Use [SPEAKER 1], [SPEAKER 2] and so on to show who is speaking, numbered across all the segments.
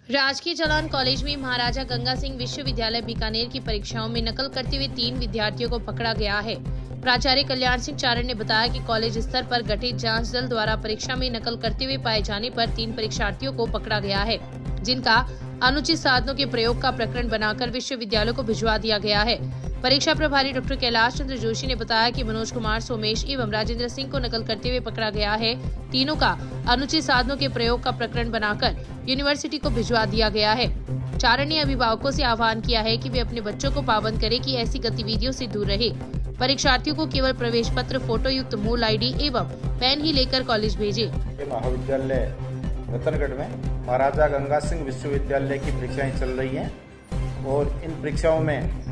[SPEAKER 1] राजकीय जलान कॉलेज में महाराजा गंगा सिंह विश्वविद्यालय बीकानेर की परीक्षाओं में नकल करते हुए 3 विद्यार्थियों को पकड़ा गया है। प्राचार्य कल्याण सिंह चारण ने बताया कि कॉलेज स्तर पर गठित जांच दल द्वारा परीक्षा में नकल करते हुए पाए जाने पर 3 परीक्षार्थियों को पकड़ा गया है, जिनका अनुचित साधनों के प्रयोग का प्रकरण बनाकर विश्वविद्यालय को भिजवा दिया गया है। परीक्षा प्रभारी डॉक्टर कैलाश चंद्र जोशी ने बताया कि मनोज कुमार, सोमेश एवं राजेंद्र सिंह को नकल करते हुए पकड़ा गया है। तीनों का अनुचित साधनों के प्रयोग का प्रकरण बनाकर यूनिवर्सिटी को भिजवा दिया गया है। चारण ने अभिभावकों से आह्वान किया है कि वे अपने बच्चों को पाबंद करें कि ऐसी गतिविधियों से दूर रहे। परीक्षार्थियों को केवल प्रवेश पत्र, फोटो युक्त मूल ID एवं पेन ही लेकर कॉलेज भेजे।
[SPEAKER 2] महाविद्यालय रतनगढ़ में महाराजा गंगा सिंह विश्वविद्यालय की परीक्षाएं चल रही हैं और इन परीक्षाओं में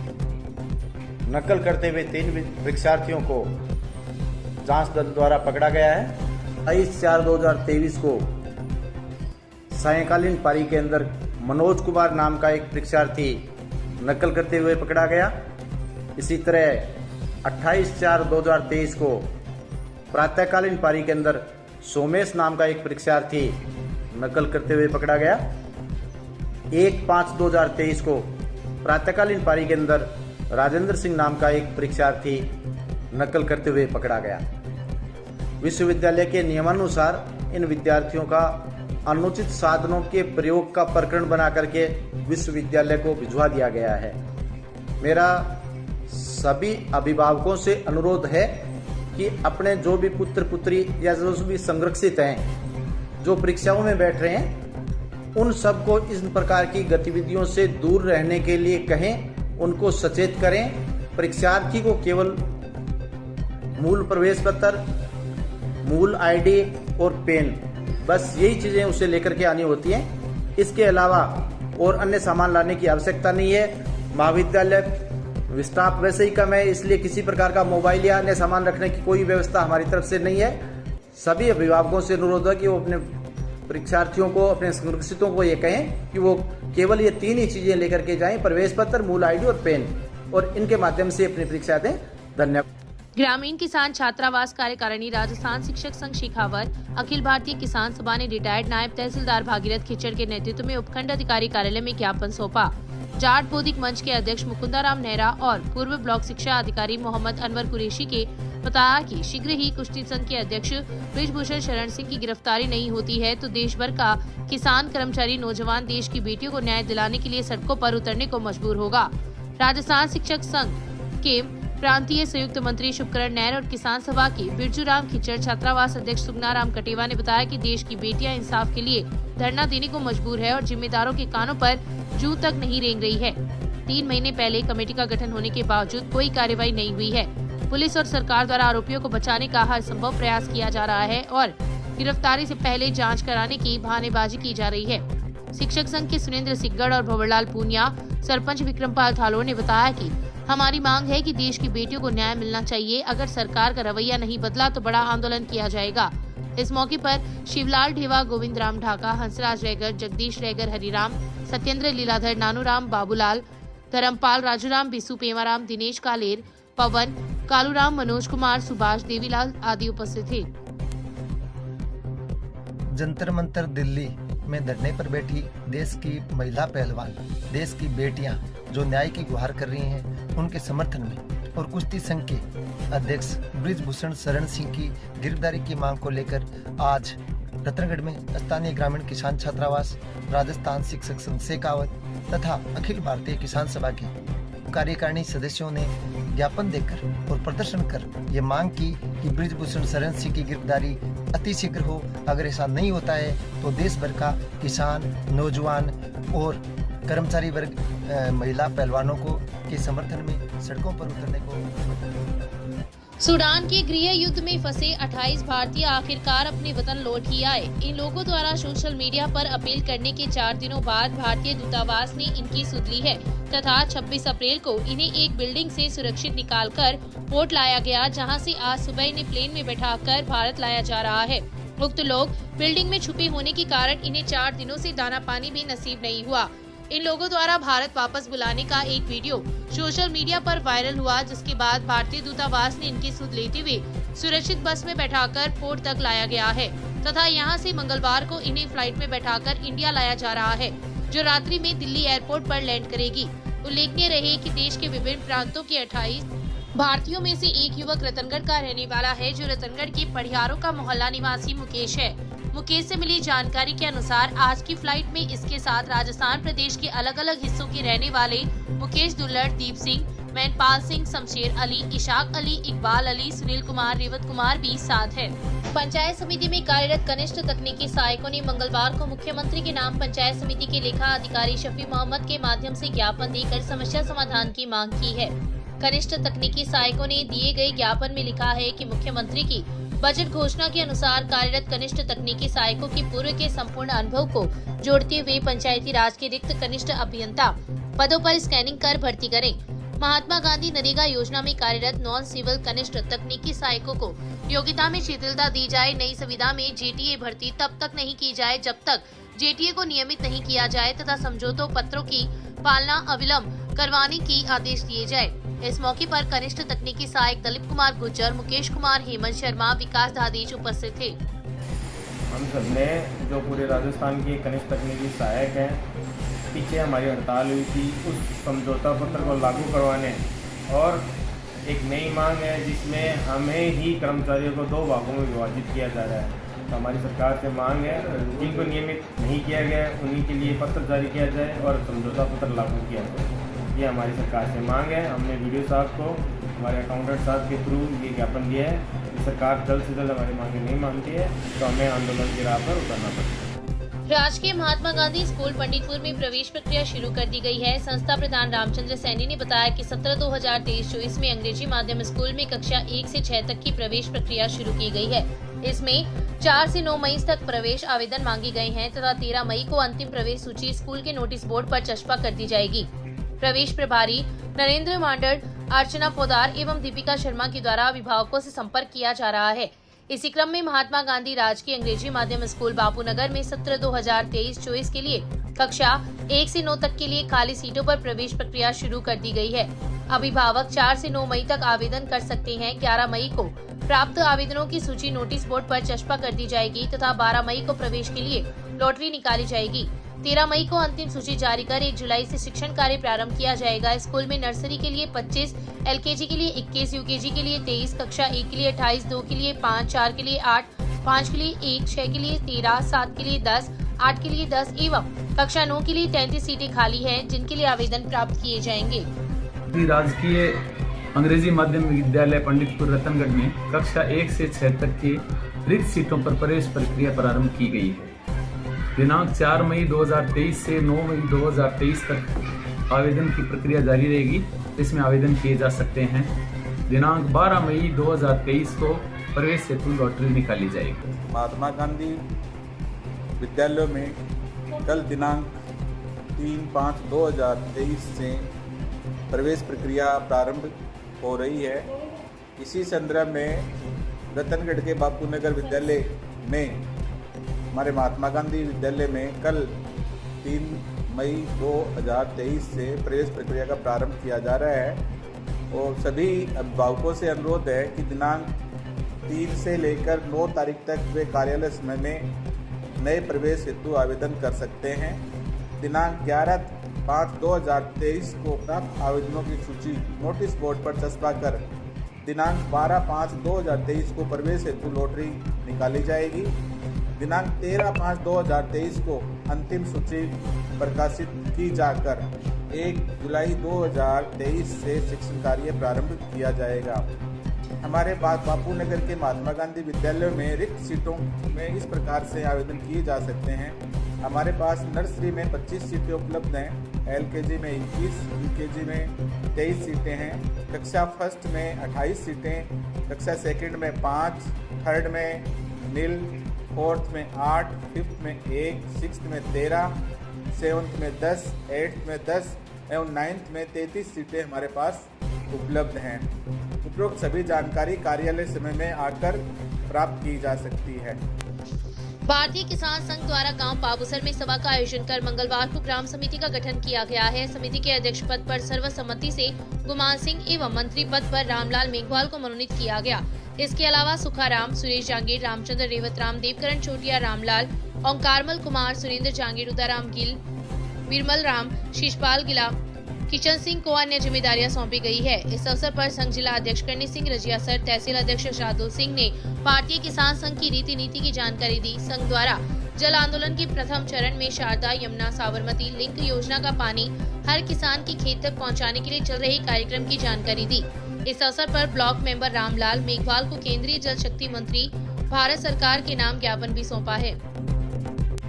[SPEAKER 2] नकल करते हुए 3 परीक्षार्थियों को जांच दल द्वारा पकड़ा गया है। 23/4/2023 को सायंकालीन पारी के अंदर मनोज कुमार नाम का एक परीक्षार्थी नकल करते हुए पकड़ा गया। इसी तरह 28/4/2023 को प्रातःकालीन पारी के अंदर सोमेश नाम का एक परीक्षार्थी नकल करते हुए पकड़ा गया। 1/5/2023 को प्रातःकालीन पारी के अंदर राजेंद्र सिंह नाम का एक परीक्षार्थी नकल करते हुए पकड़ा गया। विश्वविद्यालय के नियमानुसार इन विद्यार्थियों का अनुचित साधनों के प्रयोग का प्रकरण बना करके विश्वविद्यालय को भिजवा दिया गया है। मेरा सभी अभिभावकों से अनुरोध है कि अपने जो भी पुत्र पुत्री या जो भी संरक्षित हैं, जो परीक्षाओं में बैठ रहे हैं, उन सबको इस प्रकार की गतिविधियों से दूर रहने के लिए कहें, उनको सचेत करें। परीक्षार्थी को केवल मूल प्रवेश पत्र, मूल ID और पेन, बस यही चीजें उसे लेकर के आनी होती हैं। इसके अलावा और अन्य सामान लाने की आवश्यकता नहीं है। महाविद्यालय स्टाफ वैसे ही कम है, इसलिए किसी प्रकार का मोबाइल या अन्य सामान रखने की कोई व्यवस्था हमारी तरफ से नहीं है। सभी अभिभावकों से अनुरोध है कि वो अपने परीक्षार्थियों को, अपने संरक्षितों को ये कहें कि वो केवल ये 3 ही चीजें लेकर के जाएं, प्रवेश पत्र, मूल ID और पेन, और इनके माध्यम से अपनी परीक्षा दें। धन्यवाद।
[SPEAKER 1] ग्रामीण किसान छात्रावास कार्यकारिणी, राजस्थान शिक्षक संघ शेखावत, अखिल भारतीय किसान सभा ने रिटायर्ड नायब तहसीलदार भागीरथ खिचड़ के नेतृत्व में उपखंड अधिकारी कार्यालय में ज्ञापन सौंपा। जाट बौद्धिक मंच के अध्यक्ष मुकुंदाराम नेहरा और पूर्व ब्लॉक शिक्षा अधिकारी मोहम्मद अनवर कुरैशी के बताया कि शीघ्र ही कुश्ती संघ के अध्यक्ष बृजभूषण शरण सिंह की गिरफ्तारी नहीं होती है तो देश भर का किसान, कर्मचारी, नौजवान देश की बेटियों को न्याय दिलाने के लिए सड़कों पर उतरने को मजबूर होगा। राजस्थान शिक्षक संघ के प्रांतीय संयुक्त मंत्री शुभकरण नैर और किसान सभा के बिरजूराम खिचड़, छात्रावास अध्यक्ष सुगनाराम कटेवा ने बताया कि देश की बेटियां इंसाफ के लिए धरना देने को मजबूर है और जिम्मेदारों के कानों पर जूं तक नहीं रेंग रही है। 3 महीने पहले कमेटी का गठन होने के बावजूद कोई कार्रवाई नहीं हुई है। पुलिस और सरकार द्वारा आरोपियों को बचाने का हर संभव प्रयास किया जा रहा है और गिरफ्तारी से पहले जांच कराने की बहानेबाजी की जा रही है। शिक्षक संघ के सुरेंद्र सिग्गड़ और भंवरलाल पूनिया, सरपंच विक्रमपाल थालोर ने बताया कि हमारी मांग है कि देश की बेटियों को न्याय मिलना चाहिए। अगर सरकार का रवैया नहीं बदला तो बड़ा आंदोलन किया जाएगा। इस मौके पर शिवलाल ढेवा, गोविंद राम ढाका, हंसराज रैगर, जगदीश रैगर, हरिराम, सत्येंद्र लीलाधर, नानूराम, बाबूलाल, धर्मपाल, राजूराम, बिसु पेमाराम, दिनेश कालेर, पवन, कालूराम, मनोज कुमार, सुभाष, देवीलाल आदि उपस्थित थे।
[SPEAKER 3] जंतर मंतर दिल्ली में धरने पर बैठी देश की महिला पहलवान, देश की बेटियां जो न्याय की गुहार कर रही हैं, उनके समर्थन में और कुश्ती संघ के अध्यक्ष बृजभूषण शरण सिंह की गिरफ्तारी की मांग को लेकर आज रतनगढ़ में स्थानीय ग्रामीण किसान छात्रावास, राजस्थान शिक्षक संघ शेखावत तथा अखिल भारतीय किसान सभा के कार्यकारिणी सदस्यों ने ज्ञापन देकर और प्रदर्शन कर ये मांग की कि बृजभूषण शरण सिंह की गिरफ्तारी अतिशीघ्र हो। अगर ऐसा नहीं होता है तो देश भर का किसान, नौजवान और कर्मचारी वर्ग महिला पहलवानों को के समर्थन में सड़कों पर उतरने को।
[SPEAKER 1] सूडान के गृह युद्ध में फंसे 28 भारतीय आखिरकार अपने वतन लौट ही आए। इन लोगों द्वारा सोशल मीडिया पर अपील करने के 4 दिनों बाद भारतीय दूतावास ने इनकी सुध ली है तथा 26 अप्रैल को इन्हें एक बिल्डिंग से सुरक्षित निकालकर पोर्ट लाया गया, जहां से आज सुबह इन्हें प्लेन में बैठाकर भारत लाया जा रहा है। उक्त लोग बिल्डिंग में छुपे होने के कारण इन्हें 4 दिनों से दाना पानी भी नसीब नहीं हुआ। इन लोगों द्वारा भारत वापस बुलाने का एक वीडियो सोशल मीडिया पर वायरल हुआ, जिसके बाद भारतीय दूतावास ने इनकी सुध लेते हुए सुरक्षित बस में बैठाकर पोर्ट तक लाया गया है। तथा यहां से मंगलवार को इन्हें फ्लाइट में बैठाकर इंडिया लाया जा रहा है, जो रात्रि में दिल्ली एयरपोर्ट पर लैंड करेगी। उल्लेखनीय रहे कि देश के विभिन्न प्रांतों के 28 भारतीयों में से एक युवक रतनगढ़ का रहने वाला है, जो रतनगढ़ के पढ़ियारों का मोहल्ला निवासी मुकेश है। मुकेश से मिली जानकारी के अनुसार आज की फ्लाइट में इसके साथ राजस्थान प्रदेश के अलग अलग हिस्सों के रहने वाले मुकेश दुल्लड़, दीप सिंह, मैनपाल सिंह, शमशेर अली, इशाक अली, इकबाल अली, सुनील कुमार, रेवत कुमार भी साथ है। पंचायत समिति में कार्यरत कनिष्ठ तकनीकी सहायकों ने मंगलवार को मुख्यमंत्री के नाम पंचायत समिति के लेखा अधिकारी शफी मोहम्मद के माध्यम से ज्ञापन देकर समस्या समाधान की मांग की है। कनिष्ठ तकनीकी सहायकों ने दिए गए ज्ञापन में लिखा है कि मुख्यमंत्री की बजट घोषणा के अनुसार कार्यरत कनिष्ठ तकनीकी सहायकों की पूर्व के संपूर्ण अनुभव को जोड़ते हुए पंचायती राज के रिक्त कनिष्ठ अभियंता पदों पर स्कैनिंग कर भर्ती करें। महात्मा गांधी नरेगा योजना में कार्यरत नॉन सिविल कनिष्ठ तकनीकी सहायकों को योग्यता में शिथिलता दी जाए। नई सुविधा में जेटीए भर्ती तब तक नहीं की जाए जब तक जेटीए को नियमित नहीं किया जाए तथा समझौतों पत्रों की पालना अविलंब करवाने की आदेश दिए जाए। इस मौके पर कनिष्ठ तकनीकी सहायक दलीप कुमार गुर्जर, मुकेश कुमार, हेमंत शर्मा, विकास दादेज उपस्थित थे।
[SPEAKER 4] हम सब ने जो पूरे राजस्थान के कनिष्ठ तकनीकी सहायक हैं, पीछे हमारी हड़ताल हुई थी, उस समझौता पत्र को लागू करवाने और एक नई मांग है जिसमें हमें ही कर्मचारियों को 2 भागों में विभाजित किया जा रहा है। तो हमारी सरकार से मांग है जिनको नियमित नहीं किया गया उन्हीं के लिए पत्र जारी किया जाए और समझौता पत्र लागू किया जाए। ये हमारी सरकार से मांग है। हमने वीडियो साहब को, हमारे अकाउंटेंट साहब के थ्रू ये ज्ञापन दिया है कि सरकार जल्द से जल्द हमारी मांगें नहीं मानती है तो हमें आंदोलन की राह पर उतरना पड़ेगा।
[SPEAKER 1] राजकीय महात्मा गांधी स्कूल पंडितपुर में प्रवेश प्रक्रिया शुरू कर दी गई है। संस्था प्रधान रामचंद्र सैनी ने बताया कि 17/2023-24 में अंग्रेजी माध्यम स्कूल में कक्षा 1 से 6 तक की प्रवेश प्रक्रिया शुरू की गई है। इसमें 4 से 9 मई तक प्रवेश आवेदन मांगे गए हैं तथा 13 मई को अंतिम प्रवेश सूची स्कूल के नोटिस बोर्ड पर चस्पा कर दी जाएगी। प्रवेश प्रभारी नरेंद्र मांडर, अर्चना पोदार एवं दीपिका शर्मा के द्वारा अभिभावकों से संपर्क किया जा रहा है। इसी क्रम में महात्मा गांधी राजकीय अंग्रेजी माध्यम स्कूल बापूनगर में 17/2023-24 के लिए कक्षा 1 से 9 तक के लिए खाली सीटों पर प्रवेश प्रक्रिया शुरू कर दी गई है। अभिभावक 4 से 9 मई तक आवेदन कर सकते हैं। 11 मई को प्राप्त आवेदनों की सूची नोटिस बोर्ड पर चस्पा कर दी जाएगी तथा 12 मई को प्रवेश के लिए लॉटरी निकाली जाएगी। 13 मई को अंतिम सूची जारी कर 1 जुलाई से शिक्षण कार्य प्रारंभ किया जाएगा। स्कूल में नर्सरी के लिए 25, एलकेजी के लिए 21, यूकेजी के लिए 23, कक्षा 1 के लिए 28, 2 के लिए 5, 4 के लिए 8, 5 के लिए 1, 6 के लिए 13, 7 के लिए 10, 8 के लिए 10 एवं कक्षा 9 के लिए 33 सीटें खाली हैं जिनके लिए आवेदन प्राप्त किए जाएंगे।
[SPEAKER 5] राजकीय अंग्रेजी माध्यम विद्यालय पंडितपुर रतनगढ़ में कक्षा 1 से 6 तक की रिक्त सीटों पर प्रवेश प्रक्रिया प्रारंभ की गई है। दिनांक 4 मई 2023 से 9 मई 2023 तक आवेदन की प्रक्रिया जारी रहेगी। इसमें आवेदन किए जा सकते हैं। दिनांक 12 मई 2023 को प्रवेश हेतु लॉटरी निकाली जाएगी।
[SPEAKER 6] महात्मा गांधी विद्यालयों में कल दिनांक 3/5/2023 से प्रवेश प्रक्रिया प्रारंभ हो रही है। इसी संदर्भ में रतनगढ़ के बापूनगर विद्यालय में हमारे महात्मा गांधी विद्यालय में कल 3 मई 2023 से प्रवेश प्रक्रिया का प्रारंभ किया जा रहा है और सभी अभिभावकों से अनुरोध है कि दिनांक 3 से लेकर 9 तारीख तक वे कार्यालय समय में नए प्रवेश हेतु आवेदन कर सकते हैं। दिनांक 11/5/2023 को प्राप्त आवेदनों की सूची नोटिस बोर्ड पर चस्पा कर दिनांक 12/5/2023 को प्रवेश हेतु लॉटरी निकाली जाएगी। दिनांक 13/5/2023 को अंतिम सूची प्रकाशित की जाकर 1 जुलाई 2023 से शिक्षण कार्य प्रारंभ किया जाएगा। हमारे पास बापूनगर के महात्मा गांधी विद्यालयों में रिक्त सीटों में इस प्रकार से आवेदन किए जा सकते हैं। हमारे पास नर्सरी में 25 सीटें उपलब्ध हैं, एलकेजी में 21, यूकेजी में 23 सीटें हैं, कक्षा फर्स्ट में 28 सीटें, कक्षा सेकंड में 5, थर्ड में 0, फोर्थ में 8, फिफ्थ में 1, सिक्स्थ में 13, सेवन्थ में 10, एट्थ में 10 एवं नाइन्थ में 33 सीटें हमारे पास उपलब्ध हैं। उपरोक्त सभी जानकारी कार्यालय समय में आकर प्राप्त की जा सकती है।
[SPEAKER 1] भारतीय किसान संघ द्वारा गांव पाबुसर में सभा का आयोजन कर मंगलवार को ग्राम समिति का गठन किया गया है। समिति के अध्यक्ष पद पर सर्वसम्मति से गुमान सिंह एवं मंत्री पद पर रामलाल मेघवाल को मनोनीत किया गया। इसके अलावा सुखाराम, सुरेश जांगीर, रामचंद्र, रेवतराम, देवकरण चोटिया, रामलाल, ओंकारमल कुमार, सुरेंद्र जांगीर, उदाराम गिल, बिरमल राम, शीशपाल गिला, किशन सिंह को अन्य जिम्मेदारियां सौंपी गई है। इस अवसर पर संघ जिला अध्यक्ष करनी सिंह, रजिया सर, तहसील अध्यक्ष शार्दुल सिंह ने भारतीय किसान संघ की रीति नीति की जानकारी दी। संघ द्वारा जल आंदोलन के प्रथम चरण में शारदा, यमुना, साबरमती लिंक योजना का पानी हर किसान के खेत तक पहुंचाने के लिए चल रहे कार्यक्रम की जानकारी दी। इस अवसर पर ब्लॉक मेंबर रामलाल मेघवाल को केंद्रीय जल शक्ति मंत्री भारत सरकार के नाम ज्ञापन भी सौंपा है।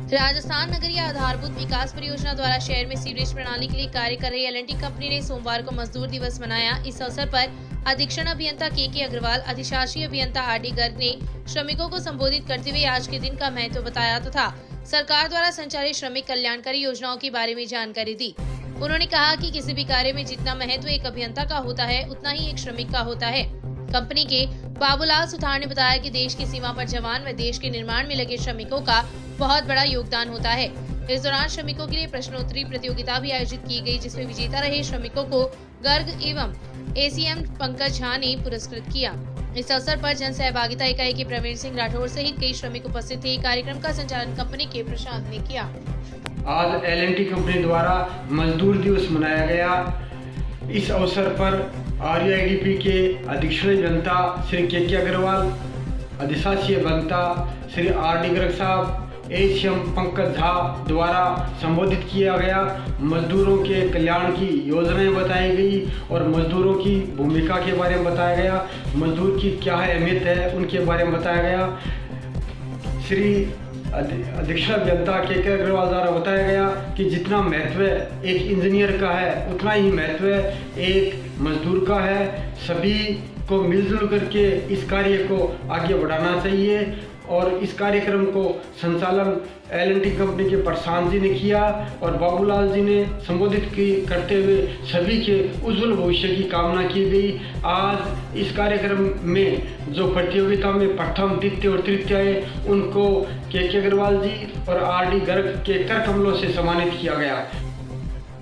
[SPEAKER 1] राजस्थान नगरीय आधारभूत विकास परियोजना द्वारा शहर में सीवरेज प्रणाली के लिए कार्य कर रही L&T कंपनी ने सोमवार को मजदूर दिवस मनाया। इस अवसर पर अधीक्षण अभियंता के अग्रवाल, अधिशासी अभियंता R.D. गर्ग ने श्रमिकों को संबोधित करते हुए आज के दिन का महत्व बताया तथा सरकार द्वारा संचालित श्रमिक कल्याणकारी योजनाओं के बारे में जानकारी दी। उन्होंने कहा कि किसी भी कार्य में जितना महत्व एक अभियंता का होता है, उतना ही एक श्रमिक का होता है। कंपनी के बाबूलाल सुथार ने बताया कि देश की सीमा पर जवान व देश के निर्माण में लगे श्रमिकों का बहुत बड़ा योगदान होता है। इस दौरान श्रमिकों के लिए प्रश्नोत्तरी प्रतियोगिता भी आयोजित की गई, जिसमें विजेता रहे श्रमिकों को गर्ग एवं ACM पंकज झा ने पुरस्कृत किया। इस अवसर पर जन सहभागिता इकाई के प्रवीण सिंह राठौर सहित कई श्रमिक उपस्थित थे। कार्यक्रम का संचालन कंपनी के प्रशांत ने किया।
[SPEAKER 7] आज L&T कंपनी द्वारा मजदूर दिवस मनाया गया। इस अवसर पर RUIDP के अधीक्षण अभियंता श्री के अग्रवाल, अधिशासी अभियंता श्री R.D. गर्ग साहब, ACM पंकज झा द्वारा संबोधित किया गया। मजदूरों के कल्याण की योजनाएं बताई गई और मजदूरों की भूमिका के बारे में बताया गया। मजदूर की क्या अहमियत है उनके बारे में बताया गया। श्री अधीक्षण अभियंता के अग्रवाल द्वारा बताया गया कि जितना महत्व एक इंजीनियर का है, उतना ही महत्व एक मजदूर का है। सभी को मिलजुल करके इस कार्य को आगे बढ़ाना चाहिए और इस कार्यक्रम को संचालन L&T कंपनी के प्रशांत जी ने किया और बाबूलाल जी ने संबोधित करते हुए सभी के उज्जवल भविष्य की कामना की गई। आज इस कार्यक्रम में जो प्रतियोगिता में प्रथम, द्वितीय और तृतीय आए, उनको के अग्रवाल जी और R.D. गर्ग के कर कमलों से सम्मानित किया गया।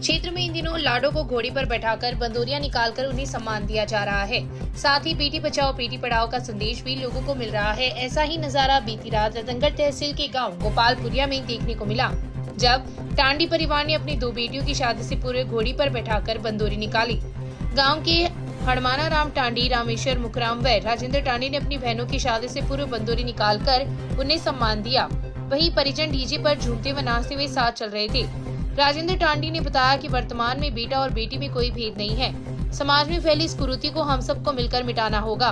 [SPEAKER 1] क्षेत्र में इन दिनों लाडो को घोड़ी पर बैठाकर बंदूरियां निकालकर उन्हें सम्मान दिया जा रहा है। साथ ही बेटी बचाओ बेटी पढ़ाओ का संदेश भी लोगों को मिल रहा है। ऐसा ही नजारा बीती रात रतनगढ़ तहसील के गांव गोपालपुरिया में देखने को मिला, जब टांडी परिवार ने अपनी 2 बेटियों की शादी से पूर्व घोड़ी पर बैठाकर बंदूरी निकाली। गाँव के हड़माना राम टांडी, रामेश्वर मुखराम व राजेंद्र टांडी ने अपनी बहनों की शादी से पूर्व बंदूरी निकालकर उन्हें सम्मान दिया। वहीं परिजन डीजे पर झूमते व नाचते हुए साथ चल रहे थे। राजेंद्र टांडी ने बताया कि वर्तमान में बेटा और बेटी में कोई भेद नहीं है। समाज में फैली इस कुरीति को हम सबको मिलकर मिटाना होगा,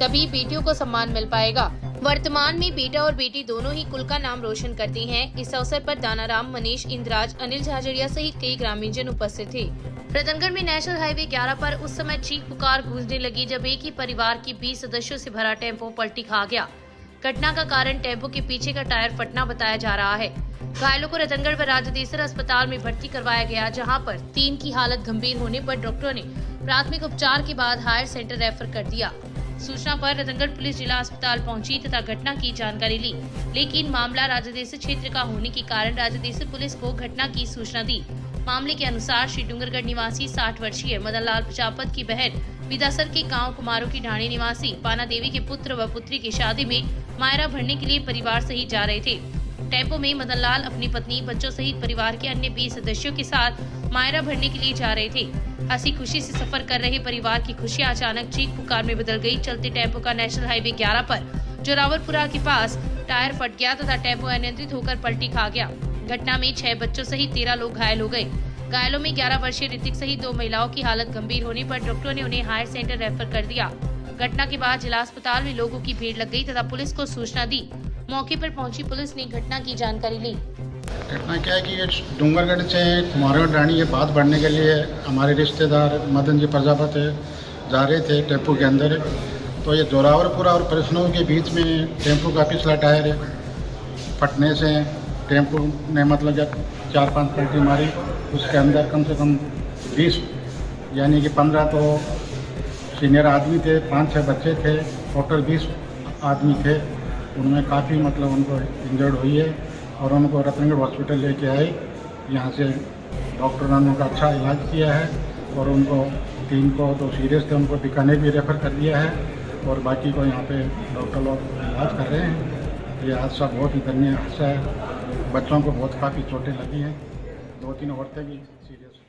[SPEAKER 1] तभी बेटियों को सम्मान मिल पाएगा। वर्तमान में बेटा और बेटी दोनों ही कुल का नाम रोशन करती हैं। इस अवसर पर दानाराम, मनीष, इंद्राज, अनिल झाझड़िया सहित कई ग्रामीणजन उपस्थित थे। रतनगढ़ में नेशनल हाईवे 11 पर उस समय चीख पुकार गूंजने लगी जब एक ही परिवार की 20 सदस्यों से भरा टेम्पो पलटी खा गया। घटना का कारण टेम्पो के पीछे का टायर फटना बताया जा रहा है। घायलों को रतनगढ़ व राजदेसर अस्पताल में भर्ती करवाया गया, जहां पर 3 की हालत गंभीर होने पर डॉक्टरों ने प्राथमिक उपचार के बाद हायर सेंटर रेफर कर दिया। सूचना पर रतनगढ़ पुलिस जिला अस्पताल पहुंची तथा घटना की जानकारी ली, लेकिन मामला राजदेसर क्षेत्र का होने के कारण राजदेसर पुलिस को घटना की सूचना दी। मामले के अनुसार श्री डूंगरगढ़ निवासी 60 वर्षीय मदन लाल प्रजापत की बहन विदासर के गांव कुमारों की ढाणी निवासी पाना देवी के पुत्र व पुत्री की शादी में मायरा भरने के लिए परिवार सहित जा रहे थे। टेम्पो में मदन लाल अपनी पत्नी, बच्चों सहित परिवार के अन्य 20 सदस्यों के साथ मायरा भरने के लिए जा रहे थे। हंसी खुशी से सफर कर रहे परिवार की खुशियां अचानक चीख पुकार में बदल गई। चलते टेम्पो का नेशनल हाईवे 11 पर जोरावरपुरा के पास टायर फट गया तथा टेम्पो अनियंत्रित होकर पलटी खा गया। घटना में 6 बच्चों सहित 13 लोग घायल हो गए। घायलों में 11 वर्षीय ऋतिक सहित 2 महिलाओं की हालत गंभीर होने पर डॉक्टरों ने उन्हें हायर सेंटर रेफर कर दिया। घटना के बाद जिला अस्पताल में लोगों की भीड़ लग गई तथा पुलिस को सूचना दी। मौके पर पहुंची पुलिस ने घटना की जानकारी ली।
[SPEAKER 8] घटना क्या है कि ये डूंगरगढ़ से कुमारों ढाणी ये बात बढ़ने के लिए हमारे रिश्तेदार मदन जी प्रजापत जा रहे थे टेम्पो के अंदर। तो ये जोरावरपुरा और परिसनों के बीच में टेम्पो का पिछला टायर फटने से टेम्पो ने मतलब जब 4-5 पलटी मारी, उसके अंदर कम से कम 20 यानी कि 15 तो सीनियर आदमी थे, 5-6 बच्चे थे, टोटल 20 आदमी थे। उनमें काफ़ी मतलब उनको इंजर्ड हुई है और उनको रतनगढ़ हॉस्पिटल लेके आए। यहाँ से डॉक्टर ने उनका अच्छा इलाज किया है और उनको 3 को तो सीरियस थे, उनको बीकानेर भी रेफ़र कर दिया है और बाकी को यहाँ पे डॉक्टर लोग इलाज कर रहे हैं। ये हादसा बहुत ही दयनीय हादसा है। बच्चों को बहुत काफ़ी चोटें लगी हैं, 2-3 औरतें भी सीरियस।